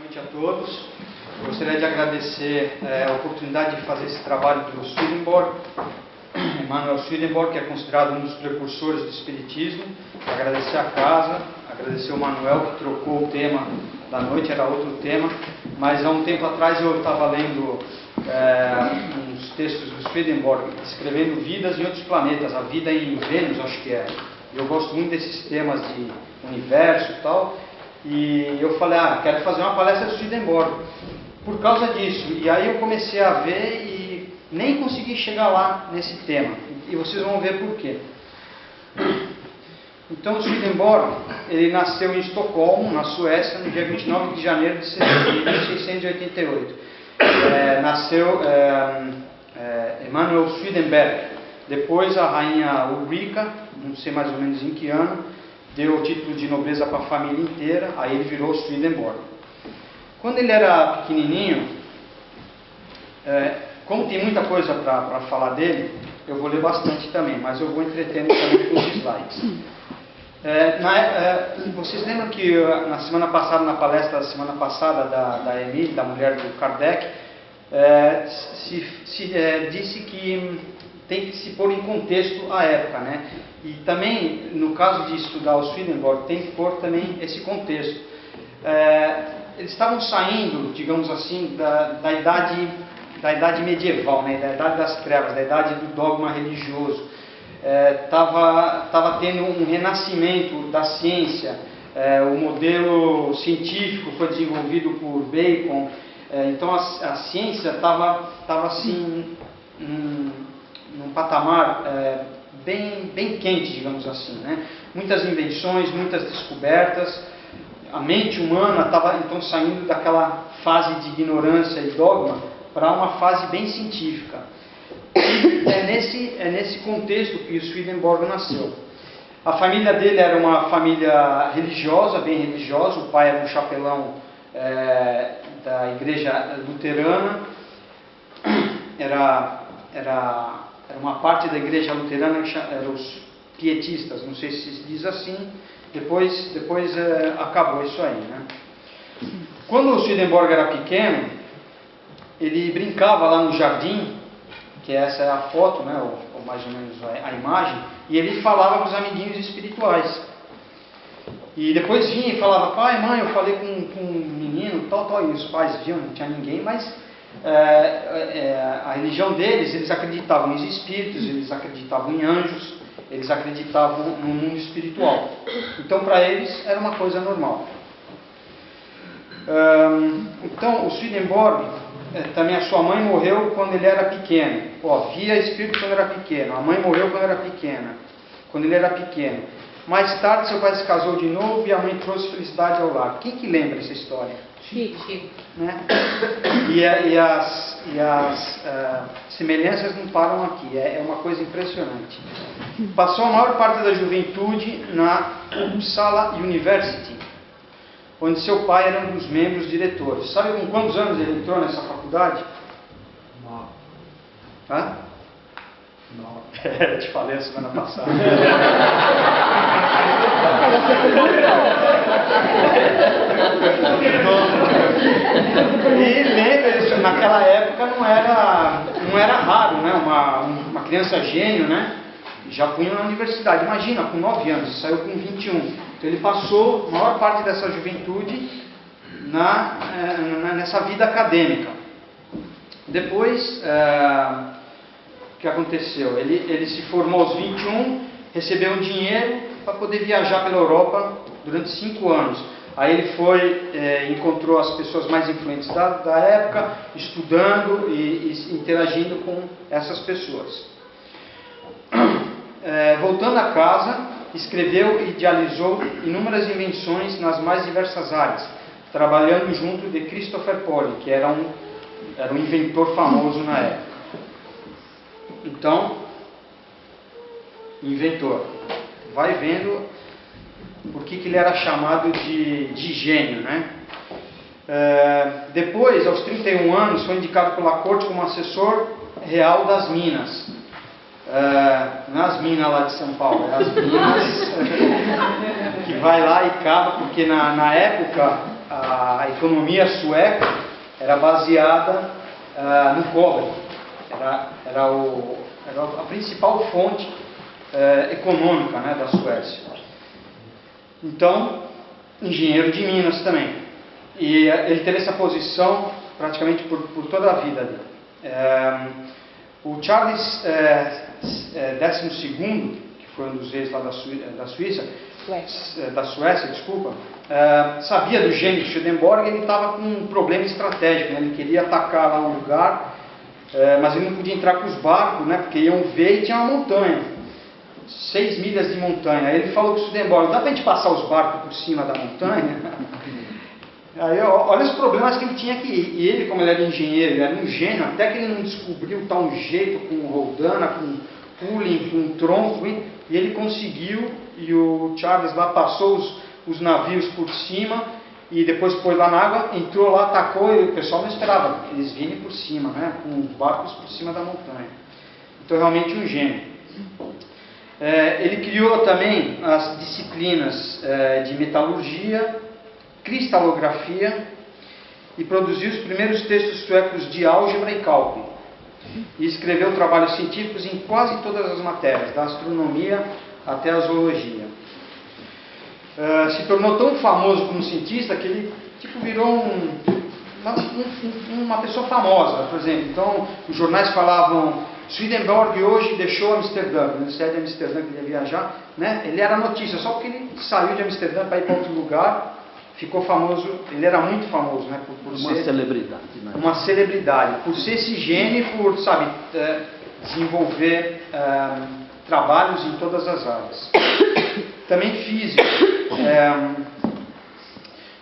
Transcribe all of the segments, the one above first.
Boa noite a todos. Gostaria de agradecer a oportunidade de fazer esse trabalho do Swedenborg, Emanuel Swedenborg, que é considerado um dos precursores do Espiritismo. Agradecer a casa, agradecer o Manuel, que trocou o tema da noite, era outro tema, mas há um tempo atrás eu estava lendo uns textos do Swedenborg, descrevendo vidas em outros planetas, a vida em Vênus, acho que é. Eu gosto muito desses temas de universo e tal, e eu falei, quero fazer uma palestra do Swedenborg, por causa disso. E aí eu comecei a ver e nem consegui chegar lá nesse tema, e vocês vão ver por quê. Então o Swedenborg, ele nasceu em Estocolmo, na Suécia, no dia 29 de janeiro de 1688. Nasceu Emanuel Swedenborg. Depois a rainha Ulrica, não sei mais ou menos em que ano, deu o título de nobreza para a família inteira, aí ele virou Swedenborg. Quando ele era pequenininho, como tem muita coisa para falar dele, eu vou ler bastante também, mas eu vou entretendo também com os slides. Vocês lembram que na semana passada, na palestra da semana passada da Emile, da mulher do Kardec, disse que tem que se pôr em contexto a época, né? E também, no caso de estudar o Swedenborg, tem que pôr também esse contexto. Eles estavam saindo, digamos assim, da idade medieval, né? Da idade das trevas, da idade do dogma religioso. Estava tendo um renascimento da ciência, o modelo científico foi desenvolvido por Bacon, então a ciência estava assim, num patamar bem quente, digamos assim, né? Muitas invenções, muitas descobertas, a mente humana estava então saindo daquela fase de ignorância e dogma para uma fase bem científica. E é nesse contexto que o Swedenborg nasceu. A família dele era uma família religiosa, bem religiosa. O pai era um chapelão da igreja luterana, era uma parte da igreja luterana que eram os pietistas, não sei se se diz assim, depois acabou isso aí, né? Quando o Swedenborg era pequeno, ele brincava lá no jardim, que essa é a foto, né, ou mais ou menos a imagem, e ele falava com os amiguinhos espirituais. E depois vinha e falava, pai, mãe, eu falei com um menino, tal, e os pais viam, não tinha ninguém, mas a religião deles, eles acreditavam em espíritos, eles acreditavam em anjos, eles acreditavam no mundo espiritual. Então, para eles, era uma coisa normal. Então, o Swedenborg, também a sua mãe morreu quando ele era pequeno. Via espírito quando era pequeno. A mãe morreu quando ele era pequeno. Mais tarde, seu pai se casou de novo e a mãe trouxe felicidade ao lar. Quem que lembra essa história? Chico. Né? E as semelhanças não param aqui, é uma coisa impressionante. Passou a maior parte da juventude na Uppsala University, onde seu pai era um dos membros diretores. Sabe com quantos anos ele entrou nessa faculdade? 9. Hã? 9. Eu te falei a semana passada. E lembra, naquela época não era raro, né? Uma criança gênio, né? Já punha na universidade. Imagina, com 9 anos, saiu com 21. Então ele passou a maior parte dessa juventude nessa vida acadêmica. Depois, o que aconteceu? Ele se formou aos 21, recebeu um dinheiro para poder viajar pela Europa durante 5 anos. Aí ele encontrou as pessoas mais influentes da época, estudando e interagindo com essas pessoas. Voltando a casa, escreveu e idealizou inúmeras invenções nas mais diversas áreas, trabalhando junto de Christopher Poli, que era um inventor famoso na época. Então, inventor. Vai vendo por que ele era chamado de gênio, né? Depois, aos 31 anos, foi indicado pela corte como assessor real das Minas. Não é as minas lá de São Paulo, é as minas que vai lá e cava, porque na época a economia sueca era baseada no cobre. Era a principal fonte econômica, né, da Suécia. Então, engenheiro de minas também. E ele teve essa posição praticamente por toda a vida dele. O Charles XII, que foi um dos reis lá da Suécia, desculpa, sabia do gênio de Swedenborg. Ele estava com um problema estratégico, né? Ele queria atacar lá um lugar, mas ele não podia entrar com os barcos, né? Porque iam ver e tinha uma montanha, 6 milhas de montanha. Aí ele falou com o Swedenborg: dá para a gente passar os barcos por cima da montanha? Aí, olha os problemas que ele tinha aqui. E ele, como ele era engenheiro, ele era um gênio, até que ele não descobriu tal jeito com roldana, com pulling, com tronco, e ele conseguiu. E o Charles lá passou os navios por cima e depois pôs lá na água, entrou lá, atacou, e o pessoal não esperava eles virem por cima, né, com os barcos por cima da montanha. Então, realmente um gênio. Ele criou também as disciplinas de metalurgia, cristalografia, e produziu os primeiros textos suecos de álgebra e cálculo. E escreveu trabalhos científicos em quase todas as matérias, da astronomia até a zoologia. Se tornou tão famoso como cientista que ele virou uma pessoa famosa, por exemplo. Então, os jornais falavam: Swedenborg hoje deixou Amsterdã, na cidade de Amsterdã que ele ia viajar, né? Ele era notícia só porque ele saiu de Amsterdã para ir para outro lugar. Ficou famoso, ele era muito famoso, né? Por uma ser celebridade, né? Uma celebridade, por ser esse gênio, por, desenvolver trabalhos em todas as áreas. Também físico.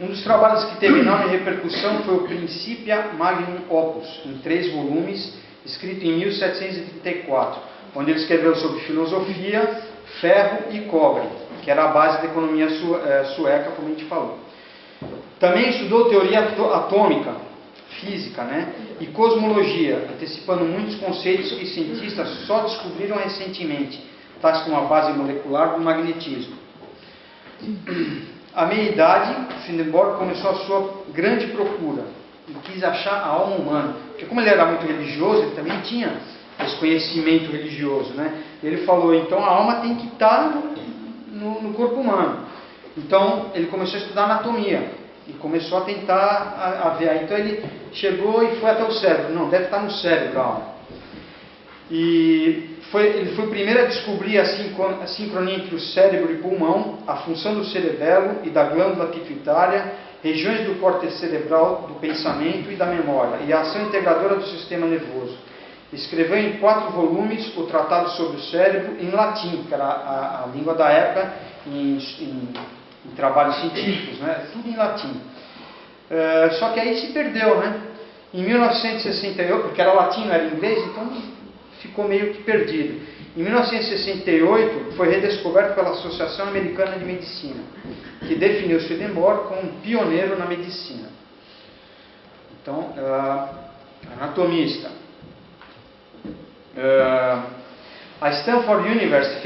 Um dos trabalhos que teve enorme repercussão foi o Principia Magnum Opus, em 3 volumes, escrito em 1734, onde ele escreveu sobre filosofia, ferro e cobre, que era a base da economia sueca, como a gente falou. Também estudou teoria atômica, física, né, e cosmologia, antecipando muitos conceitos que cientistas só descobriram recentemente, tais como a base molecular do magnetismo. À meia-idade, Swedenborg começou a sua grande procura e quis achar a alma humana, porque como ele era muito religioso, ele também tinha esse conhecimento religioso, né? Ele falou: então a alma tem que estar no corpo humano. Então ele começou a estudar anatomia e começou a tentar a ver. Então ele chegou e foi até o cérebro. Não, deve estar no cérebro a alma. E ele foi o primeiro a descobrir a sincronia entre o cérebro e pulmão, a função do cerebelo e da glândula pituitária, regiões do córtex cerebral do pensamento e da memória, e a ação integradora do sistema nervoso. Escreveu em 4 volumes o Tratado sobre o Cérebro em latim, que era a língua da época, em trabalhos científicos, né? Tudo em latim. Só que aí se perdeu, né? Em 1968, porque era latim, não era inglês, então ficou meio que perdido. Em 1968, foi redescoberto pela Associação Americana de Medicina, que definiu Swedenborg como um pioneiro na medicina. Então, anatomista. A Stanford University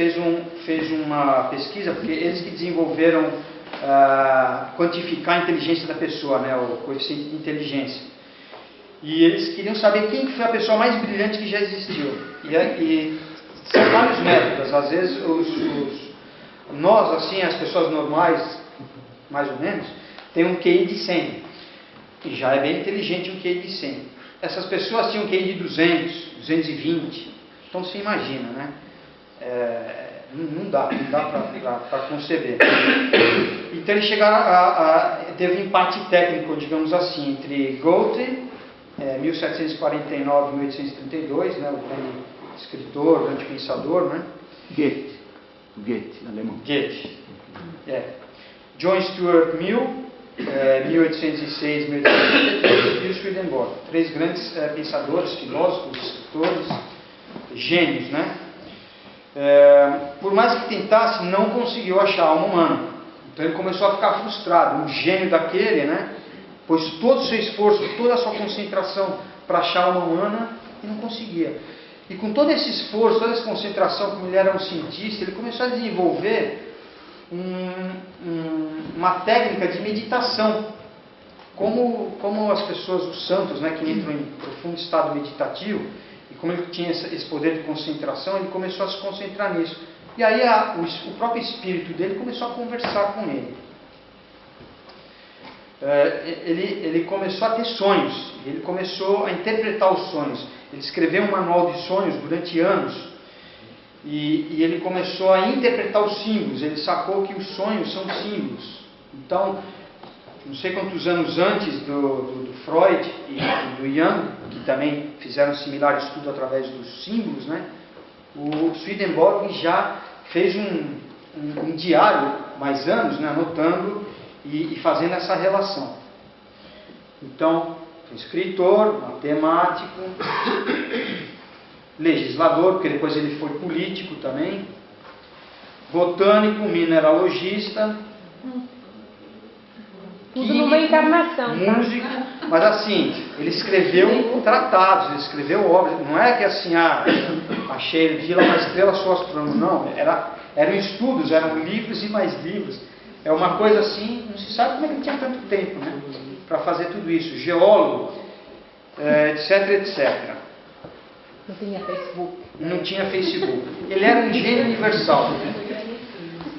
fez uma pesquisa, porque eles que desenvolveram quantificar a inteligência da pessoa, né, o coeficiente de inteligência. E eles queriam saber quem foi a pessoa mais brilhante que já existiu. E são vários métodos. Às vezes nós, assim, as pessoas normais, mais ou menos, tem um QI de 100. E já é bem inteligente um QI de 100. Essas pessoas tinham um QI de 200, 220. Então você imagina, né? Não dá para conceber. Então eles chegaram teve um empate técnico, digamos assim, entre Goethe, 1749 e 1832, né, o grande escritor, o grande pensador, né? Goethe, alemão. Goethe. John Stuart Mill, 1806 1833, e o Swedenborg. 3 grandes pensadores, filósofos, escritores, gênios, né? Por mais que tentasse, não conseguiu achar a alma humana. Então ele começou a ficar frustrado. Um gênio daquele, né, pôs todo o seu esforço, toda a sua concentração para achar a alma humana e não conseguia. E com todo esse esforço, toda essa concentração, como ele era um cientista, ele começou a desenvolver uma técnica de meditação. como as pessoas, os santos, né, que entram em profundo estado meditativo, e como ele tinha esse poder de concentração, ele começou a se concentrar nisso. E aí o próprio espírito dele começou a conversar com ele. Ele começou a ter sonhos, ele começou a interpretar os sonhos. Ele escreveu um manual de sonhos durante anos, e ele começou a interpretar os símbolos. Ele sacou que os sonhos são símbolos. Então, não sei quantos anos antes do Freud e do Jung, que também fizeram um similar estudo através dos símbolos, né? O Swedenborg já fez um diário, mais anos, né? Anotando e fazendo essa relação. Então, escritor, matemático, legislador, porque depois ele foi político também, botânico, mineralogista, tudo numa encarnação, músico, mas assim, ele escreveu tratados, ele escreveu obras. Não é que assim, achei, vi lá uma estrela, sou astrônomo. Não, eram estudos, eram livros e mais livros. É uma coisa assim, não se sabe como é que ele tinha tanto tempo, né, para fazer tudo isso. Geólogo, etc, etc. Não tinha Facebook. Não tinha Facebook. Ele era um gênio universal,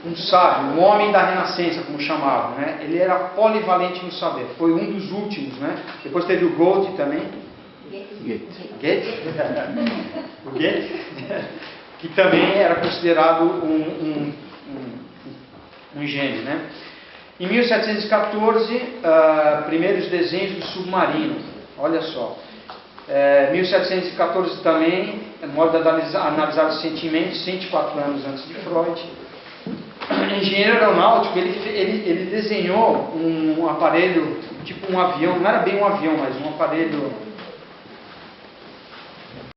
um sábio, um homem da renascença, como chamavam, né? Ele era polivalente no saber. Foi um dos últimos, né? Depois teve o Goethe também. Goethe? O Goethe? Que também era considerado um gênio, né? Em 1714, primeiros desenhos do submarino. Olha só. 1714 também, modo de analisar os sentimentos, 104 anos antes de Freud. Engenheiro aeronáutico, ele desenhou um aparelho, tipo um avião, não era bem um avião, mas um aparelho